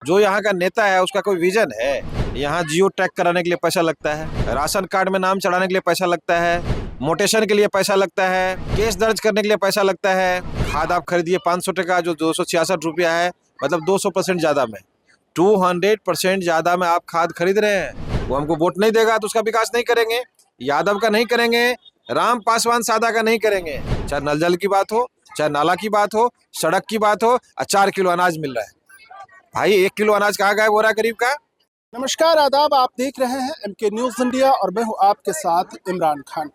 जो यहाँ का नेता है उसका कोई विजन है? यहाँ जियो टैग कराने के लिए पैसा लगता है, राशन कार्ड में नाम चढ़ाने के लिए पैसा लगता है, मोटेशन के लिए पैसा लगता है, केस दर्ज करने के लिए पैसा लगता है। खाद आप खरीदिए 500 टका जो 266 रुपया है, मतलब 200% ज्यादा में, 200% ज्यादा में आप खाद खरीद रहे हैं। वो हमको वोट नहीं देगा तो उसका विकास नहीं करेंगे, यादव का नहीं करेंगे, राम पासवान सादा का नहीं करेंगे। चाहे नल जल की बात हो, चाहे नाला की बात हो, सड़क की बात हो, 4 किलो अनाज मिल रहा है। भाई 1 किलो अनाज कहाँ गायब हो रहा है गरीब का? नमस्कार, आदाब। आप देख रहे हैं MK न्यूज़ इंडिया और मैं हूं आपके साथ इमरान खान।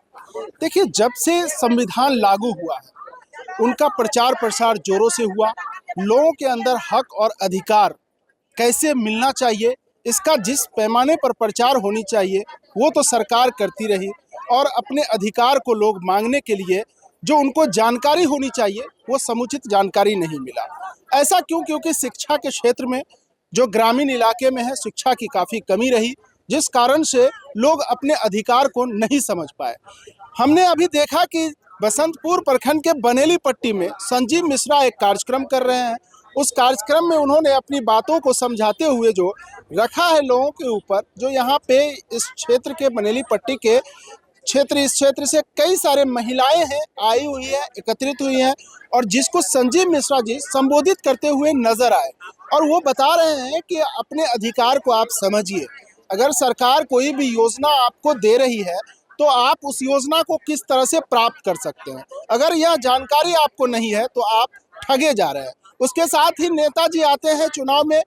देखिए, जब से संविधान लागू हुआ है उनका प्रचार प्रसार जोरों से हुआ। लोगों के अंदर हक और अधिकार कैसे मिलना चाहिए, इसका जिस पैमाने पर प्रचार होनी चाहिए वो तो सरकार करती रही, और अपने अधिकार को लोग मांगने के लिए जो उनको जानकारी होनी चाहिए वो समुचित जानकारी नहीं मिला। ऐसा क्यों? क्योंकि शिक्षा के क्षेत्र में जो ग्रामीण इलाके में है शिक्षा की काफ़ी कमी रही, जिस कारण से लोग अपने अधिकार को नहीं समझ पाए। हमने अभी देखा कि बसंतपुर प्रखंड के बनेली पट्टी में संजीव मिश्रा एक कार्यक्रम कर रहे हैं। उस कार्यक्रम में उन्होंने अपनी बातों को समझाते हुए जो रखा है लोगों के ऊपर, जो यहाँ पे इस क्षेत्र के बनेली पट्टी के इस क्षेत्र से कई सारे महिलाएं हैं, आई हुई है, एकत्रित हुई हैं, और जिसको संजीव मिश्रा जी संबोधित करते हुए नजर आए। और वो बता रहे हैं कि अपने अधिकार को आप समझिए। अगर सरकार कोई भी योजना आपको दे रही है तो आप उस योजना को किस तरह से प्राप्त कर सकते हैं, अगर यह जानकारी आपको नहीं है तो आप ठगे जा रहे हैं। उसके साथ ही नेताजी आते हैं चुनाव में,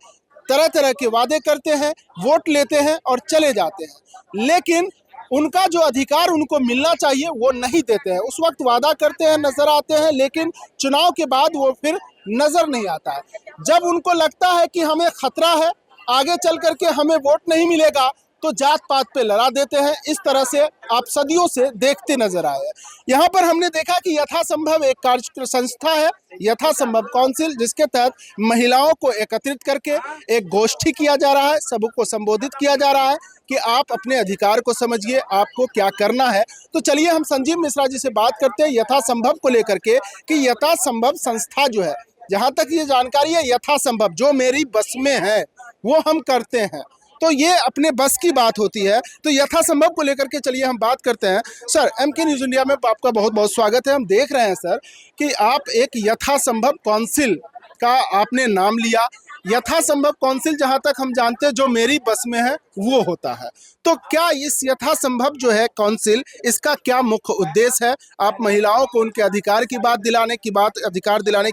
तरह तरह के वादे करते हैं, वोट लेते हैं और चले जाते हैं, लेकिन उनका जो अधिकार उनको मिलना चाहिए वो नहीं देते हैं। उस वक्त वादा करते हैं, नजर आते हैं, लेकिन चुनाव के बाद वो फिर नजर नहीं आता है। जब उनको लगता है कि हमें खतरा है, आगे चल करके हमें वोट नहीं मिलेगा, तो जात पात पे लड़ा देते हैं। इस तरह से आप सदियों से देखते नजर आए हैं। यहाँ पर हमने देखा कि यथासंभव एक कार्य संस्था है, यथासंभव काउंसिल, जिसके तहत महिलाओं को एकत्रित करके एक गोष्ठी किया जा रहा है, सबको संबोधित किया जा रहा है कि आप अपने अधिकार को समझिए, आपको क्या करना है। तो चलिए हम संजीव मिश्रा जी से बात करते हैं यथासंभव को लेकर के, कि यथासंभव संस्था जो है, जहाँ तक ये जानकारी है, यथासंभव जो मेरी बस में है वो हम करते हैं। तो ये अपने बस की बात होती है। तो यथासंभव को लेकर के चलिए हम बात करते हैं। सर, MK न्यूज़ इंडिया में आपका बहुत बहुत स्वागत है। हम देख रहे हैं सर कि आप एक यथासंभव काउंसिल का आपने नाम लिया। यथासंभव काउंसिल, जहां तक हम जानते हैं, जो मेरी बस में है वो होता है। तो क्या इस यथासंभव जो है काउंसिल, इसका क्या मुख्य उद्देश्य है? आप महिलाओं को उनके अधिकार की बात दिलाने की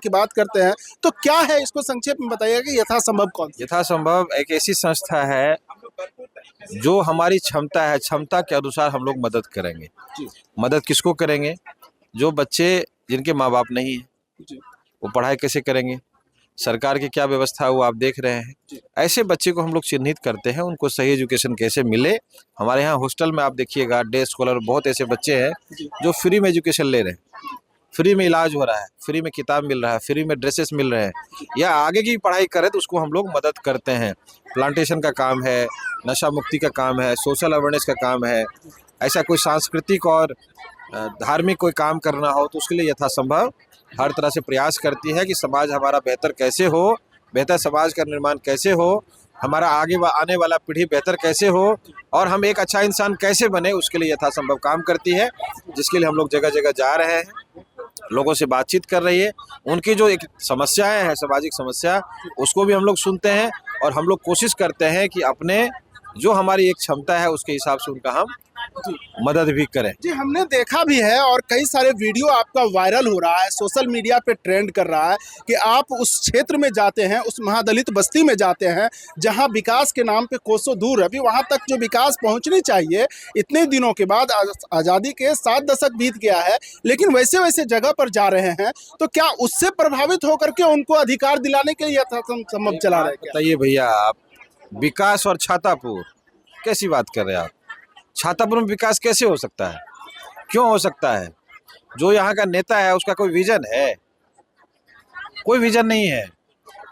बात करते हैं, तो क्या है, इसको संक्षेप में बताइएगा कि यथासंभव काउंसिल। यथासंभव एक ऐसी संस्था है जो हमारी क्षमता है, क्षमता के अनुसार हम लोग मदद करेंगे। मदद किसको करेंगे? जो बच्चे जिनके माँ बाप नहीं है, वो पढ़ाई कैसे करेंगे, सरकार की क्या व्यवस्था है वो आप देख रहे हैं। ऐसे बच्चे को हम लोग चिन्हित करते हैं, उनको सही एजुकेशन कैसे मिले। हमारे यहाँ हॉस्टल में आप देखिएगा, डे स्कॉलर, बहुत ऐसे बच्चे हैं जो फ्री में एजुकेशन ले रहे हैं, फ्री में इलाज हो रहा है, फ्री में किताब मिल रहा है, फ्री में ड्रेसेस मिल रहे हैं, या आगे की पढ़ाई करे तो उसको हम लोग मदद करते हैं। प्लांटेशन का काम है, नशा मुक्ति का काम है, सोशल अवेयरनेस का काम है। ऐसा कोई सांस्कृतिक और धार्मिक कोई काम करना हो तो उसके लिए यथासंभव हर तरह से प्रयास करती है कि समाज हमारा बेहतर कैसे हो, बेहतर समाज का निर्माण कैसे हो, हमारा आगे आने वाला पीढ़ी बेहतर कैसे हो, और हम एक अच्छा इंसान कैसे बने, उसके लिए यथासंभव काम करती है। जिसके लिए हम लोग जगह जगह जा रहे हैं, लोगों से बातचीत कर रही है, उनकी जो एक समस्याएं हैं, सामाजिक समस्या, उसको भी हम लोग सुनते हैं, और हम लोग कोशिश करते हैं कि अपने जो हमारी एक क्षमता है उसके हिसाब से उनका हम मदद भी करें। जी, हमने देखा भी है और कई सारे वीडियो आपका वायरल हो रहा है, सोशल मीडिया पे ट्रेंड कर रहा है कि आप उस क्षेत्र में जाते हैं, उस महादलित बस्ती में जाते हैं जहां विकास के नाम पे कोसों दूर है। अभी वहां तक जो विकास पहुंचनी चाहिए, इतने दिनों के बाद, आज़ादी के 7 दशक बीत गया है, लेकिन वैसे वैसे जगह पर जा रहे हैं। तो क्या उससे प्रभावित होकर के उनको अधिकार दिलाने के लिए यथासंभव चला रहे हैं? बताइए भैया, आप विकास और छातापुर कैसी बात कर रहे हैं? आप छातापुर में विकास कैसे हो सकता है? क्यों हो सकता है? जो यहाँ का नेता है उसका कोई विजन है? कोई विजन नहीं है।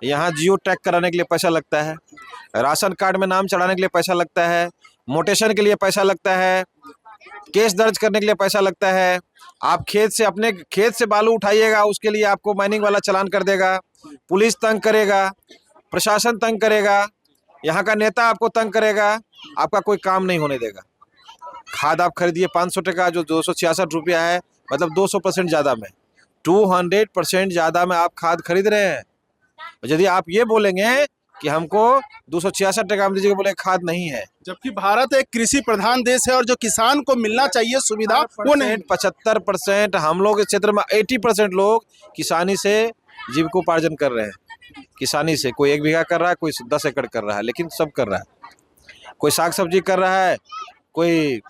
यहाँ जियो टैग कराने के लिए पैसा लगता है, राशन कार्ड में नाम चढ़ाने के लिए पैसा लगता है, मोटेशन के लिए पैसा लगता है, केस दर्ज करने के लिए पैसा लगता है। आप अपने खेत से बालू उठाइएगा, उसके लिए आपको माइनिंग वाला चालान कर देगा, पुलिस तंग करेगा। प्रशासन तंग करेगा, यहाँ का नेता आपको तंग करेगा, आपका कोई काम नहीं होने देगा। खाद आप खरीदिए 500 टका, जो 266 रुपया है, मतलब 200% ज़्यादा में, 200% ज़्यादा में आप खाद खरीद रहे हैं। यदि आप ये बोलेंगे कि हमको 266 टका में दीजिएगा, बोले खाद नहीं है, जबकि भारत एक कृषि प्रधान देश है और जो किसान को मिलना चाहिए सुविधा वो नहीं। 75% हम लोग के क्षेत्र में 80% लोग किसानी से जीविकोपार्जन कर रहे हैं। किसानी से कोई 1 बीघा कर रहा है, कोई 10 एकड़ कर रहा है, लेकिन सब कर रहा है। कोई साग सब्जी कर रहा है, कोई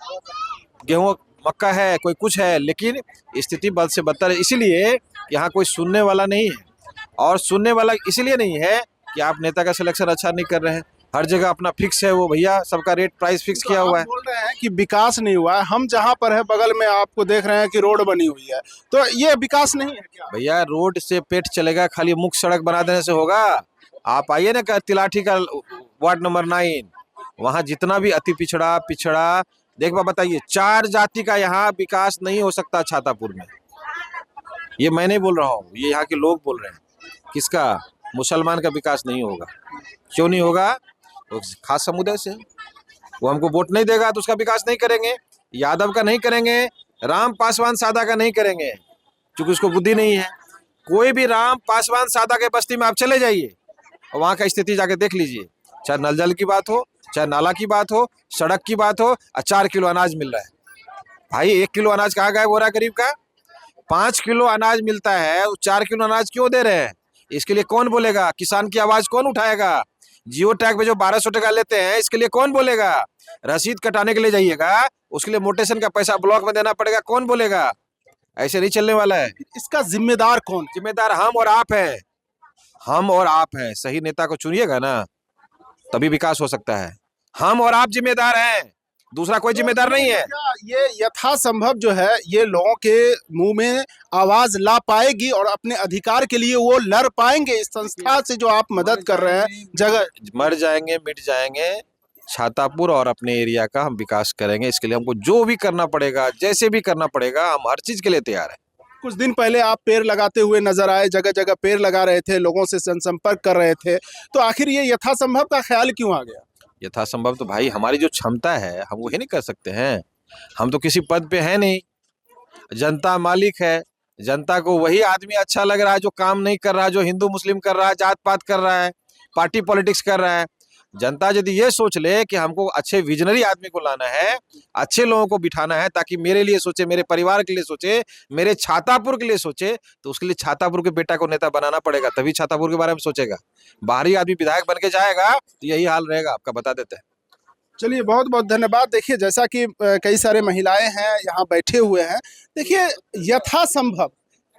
गेहूँ मक्का है, कोई कुछ है, लेकिन स्थिति बद से बदतर है। इसीलिए यहाँ कोई सुनने वाला नहीं है, और सुनने वाला इसलिए नहीं है कि आप नेता का सिलेक्शन अच्छा नहीं कर रहे हैं। हर जगह अपना फिक्स है वो भैया, सबका रेट प्राइस फिक्स किया हुआ है। बोल रहे हैं कि विकास नहीं हुआ है। हम जहाँ पर है बगल में आपको देख रहे हैं कि रोड बनी हुई है, तो ये विकास नहीं है क्या? भैया रोड से पेट चलेगा, खाली मुख्य सड़क बना देने से होगा? आप आइए ना तिलाठी का वार्ड नंबर 9, वहाँ जितना भी अति पिछड़ा देख बा, बताइए 4 जाति का यहाँ विकास नहीं हो सकता छातापुर में। ये मैं नहीं बोल रहा हूँ, ये यहाँ के लोग बोल रहे हैं। किसका? मुसलमान का विकास नहीं होगा। क्यों नहीं होगा? तो खास समुदाय से वो हमको वोट नहीं देगा तो उसका विकास नहीं करेंगे। यादव का नहीं करेंगे, राम पासवान सादा का नहीं करेंगे, क्योंकि उसको बुद्धि नहीं है। कोई भी राम पासवान सादा के बस्ती में आप चले जाइए और वहाँ का स्थिति जाके देख लीजिए, चाहे नल जल की बात हो, चाहे नाला की बात हो, सड़क की बात हो, और 4 किलो अनाज मिल रहा है। भाई 1 किलो अनाज कहाँ गायब हो रहा है गरीब का? 5 किलो अनाज मिलता है, 4 किलो अनाज क्यों दे रहे हैं? इसके लिए कौन बोलेगा? किसान की आवाज कौन उठाएगा? जियो टैग पे जो 1200 टका लेते हैं, इसके लिए कौन बोलेगा? रसीद कटाने के लिए जाइएगा, उसके लिए मोटेशन का पैसा ब्लॉक में देना पड़ेगा, कौन बोलेगा? ऐसे नहीं चलने वाला है। इसका जिम्मेदार कौन? जिम्मेदार हम और आप हैं। हम और आप हैं। सही नेता को चुनिएगा ना, तभी विकास हो सकता है। हम और आप जिम्मेदार हैं, दूसरा कोई जिम्मेदार नहीं है। क्या ये यथासंभव जो है ये लोगों के मुंह में आवाज ला पाएगी और अपने अधिकार के लिए वो लड़ पाएंगे? इस संस्था से जो आप मदद कर रहे हैं, जगह मर जाएंगे, मिट जाएंगे, छातापुर और अपने एरिया का हम विकास करेंगे। इसके लिए हमको जो भी करना पड़ेगा, जैसे भी करना पड़ेगा, हम हर चीज के लिए तैयार हैं। कुछ दिन पहले आप पेड़ लगाते हुए नजर आए, जगह जगह पेड़ लगा रहे थे, लोगों से जनसंपर्क कर रहे थे, तो आखिर ये यथासंभव का ख्याल क्यों आ गया? यथासंभव तो भाई हमारी जो क्षमता है हम वही नहीं कर सकते हैं। हम तो किसी पद पे है नहीं, जनता मालिक है। जनता को वही आदमी अच्छा लग रहा है जो काम नहीं कर रहा है, जो हिंदू मुस्लिम कर रहा है, जात पात कर रहा है, पार्टी पॉलिटिक्स कर रहा है। जनता यदि ये सोच ले कि हमको अच्छे विजनरी आदमी को लाना है, अच्छे लोगों को बिठाना है, ताकि मेरे लिए सोचे, मेरे परिवार के लिए सोचे, मेरे छातापुर के लिए सोचे, तो उसके लिए छातापुर के बेटा को नेता बनाना पड़ेगा, तभी छातापुर के बारे में सोचेगा। बाहरी आदमी विधायक बन के जाएगा तो यही हाल रहेगा आपका, बता देते हैं। चलिए, बहुत बहुत धन्यवाद। देखिए, जैसा कि कई सारे महिलाएं हैं यहाँ बैठे हुए हैं। देखिए, यथासंभव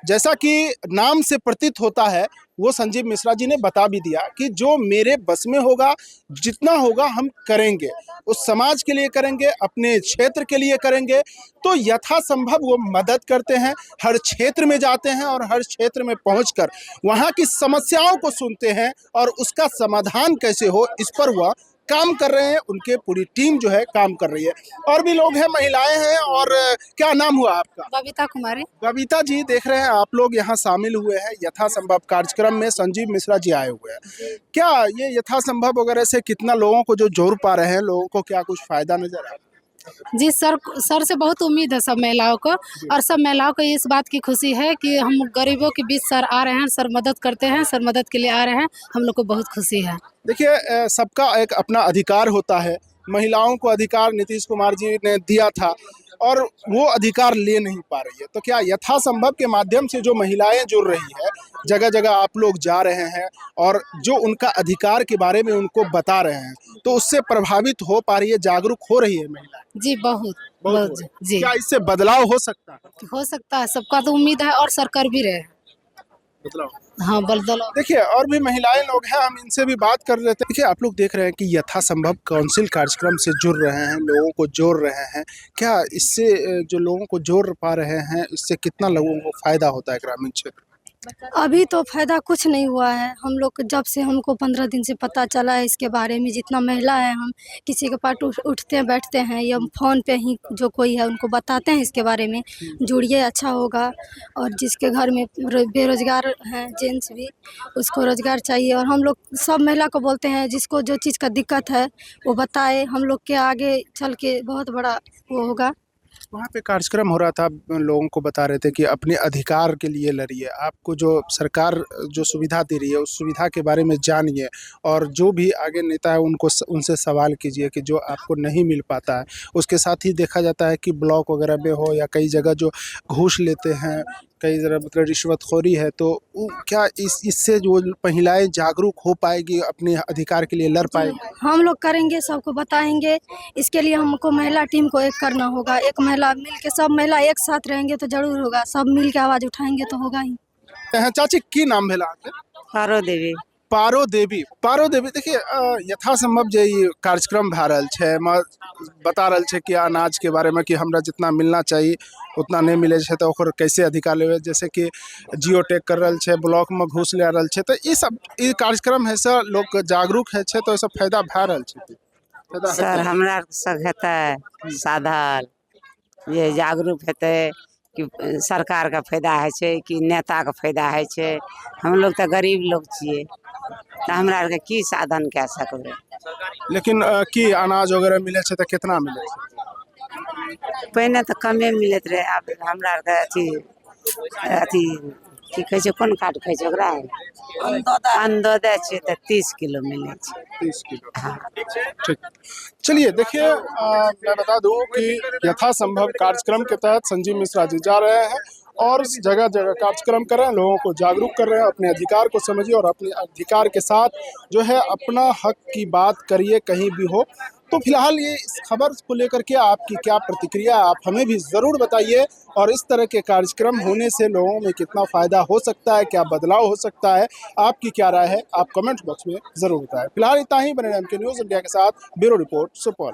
जैसा कि नाम से प्रतीत होता है, वो संजीव मिश्रा जी ने बता भी दिया कि जो मेरे बस में होगा, जितना होगा हम करेंगे, उस समाज के लिए करेंगे, अपने क्षेत्र के लिए करेंगे। तो यथासंभव वो मदद करते हैं, हर क्षेत्र में जाते हैं और हर क्षेत्र में पहुंचकर वहाँ की समस्याओं को सुनते हैं और उसका समाधान कैसे हो, इस पर वह काम कर रहे हैं। उनके पूरी टीम जो है काम कर रही है। और भी लोग हैं, महिलाएं हैं। और क्या नाम हुआ आपका? बबीता कुमारी। बबीता जी, देख रहे हैं आप लोग यहाँ शामिल हुए हैं यथासंभव कार्यक्रम में, संजीव मिश्रा जी आए हुए हैं। क्या ये यथासंभव वगैरह से कितना लोगों को जो जोड़ पा रहे हैं, लोगों को क्या कुछ फायदा नजर आ रहा है? जी सर से बहुत उम्मीद है सब महिलाओं को, और सब महिलाओं को इस बात की खुशी है कि हम गरीबों के बीच सर आ रहे हैं, सर मदद करते हैं, सर मदद के लिए आ रहे हैं। हम लोग को बहुत खुशी है। देखिए, सबका एक अपना अधिकार होता है। महिलाओं को अधिकार नीतीश कुमार जी ने दिया था और वो अधिकार ले नहीं पा रही है। तो क्या यथासंभव के माध्यम से जो महिलाएं जुड़ रही है, जगह जगह आप लोग जा रहे हैं और जो उनका अधिकार के बारे में उनको बता रहे हैं, तो उससे प्रभावित हो पा रही है, जागरूक हो रही है महिलाएं? जी बहुत जी। क्या इससे बदलाव हो सकता है? हो सकता है, सबका तो उम्मीद है और सर कर भी रहे हैं। हाँ, बदलाव। देखिए, और भी महिलाएं लोग हैं, हम इनसे भी बात कर लेते हैं। देखिए, आप लोग देख रहे हैं कि यथासंभव काउंसिल कार्यक्रम से जुड़ रहे हैं, लोगों को जोड़ रहे हैं। क्या इससे जो लोगों को जोड़ पा रहे हैं, इससे कितना लोगों को फायदा होता है ग्रामीण क्षेत्र? अभी तो फायदा कुछ नहीं हुआ है। हम लोग जब से हमको 15 दिन से पता चला है इसके बारे में, जितना महिला है हम किसी के पास उठते हैं बैठते हैं या फ़ोन पे ही जो कोई है उनको बताते हैं इसके बारे में, जुड़िए अच्छा होगा। और जिसके घर में बेरोजगार हैं जेंट्स भी, उसको रोजगार चाहिए। और हम लोग सब महिला को बोलते हैं जिसको जो चीज़ का दिक्कत है वो बताए, हम लोग के आगे चल के बहुत बड़ा वो होगा। वहाँ पे कार्यक्रम हो रहा था, लोगों को बता रहे थे कि अपने अधिकार के लिए लड़िए, आपको जो सरकार जो सुविधा दे रही है उस सुविधा के बारे में जानिए, और जो भी आगे नेता है उनको उनसे सवाल कीजिए कि जो आपको नहीं मिल पाता है। उसके साथ ही देखा जाता है कि ब्लॉक वगैरह में हो या कई जगह जो घूस लेते हैं, कई जगह मतलब रिश्वतखोरी है, तो क्या इससे जो महिलाएं जागरूक हो पाएगी, अपने अधिकार के लिए लड़ पाएगी? हम लोग करेंगे, सबको बताएंगे। इसके लिए हमको महिला टीम को एक करना होगा। एक महिला मिल के, सब महिला एक साथ रहेंगे तो जरूर होगा। सब मिल के आवाज उठाएंगे तो होगा ही। चाची की नाम भेला आपके? पारो देवी। पारो देवी देखिए, यथासंभव जे ई कार्यक्रम भए रहल छै, बता रहल छै कि अनाज के बारे में कि हमरा जितना मिलना चाहिए उतना नहीं मिले छै तो ओकर कैसे अधिकार लेवे, जैसे कि जियो टैग कर रहल छै, ब्लॉक में घूस ले रहल छै, तो ई सब ई कार्यक्रम है से लोग जागरूक है छै, तो सब फायदा भए रहल छै। सर हमरा सब हेतै साधल ये जागरूक हेतै कि सरकार का फायदा है छै कि नेता का फायदा है छै। हम लोग तो गरीब लोग छियै तो हमरा आर के की साधन कए सकबै। लेकिन की अनाज वगैरह मिले छै तो कितना मिले छै? पहले तो कमे मिलत रहे, अब हमरा आर के अथी की कहै छै, कोन काट कहै छै ओकरा, अंदोदय छै तो 30 किलो मिले छै। 30 किलो, हाँ ठीक। चलिए देखिए, मैं बता दूं कि यथासंभव कार्यक्रम के तहत संजीव मिश्रा जी जा रहे हैं और जगह जगह कार्यक्रम कर रहे हैं, लोगों को जागरूक कर रहे हैं। अपने अधिकार को समझिए और अपने अधिकार के साथ जो है अपना हक की बात करिए कहीं भी हो। तो फिलहाल ये इस खबर को लेकर के आपकी क्या प्रतिक्रिया, आप हमें भी ज़रूर बताइए। और इस तरह के कार्यक्रम होने से लोगों में कितना फ़ायदा हो सकता है, क्या बदलाव हो सकता है, आपकी क्या राय है, आप कमेंट बॉक्स में ज़रूर बताएं। फिलहाल इतना ही। बने रहें एमके न्यूज़ इंडिया के साथ। Bureau report, Supaul.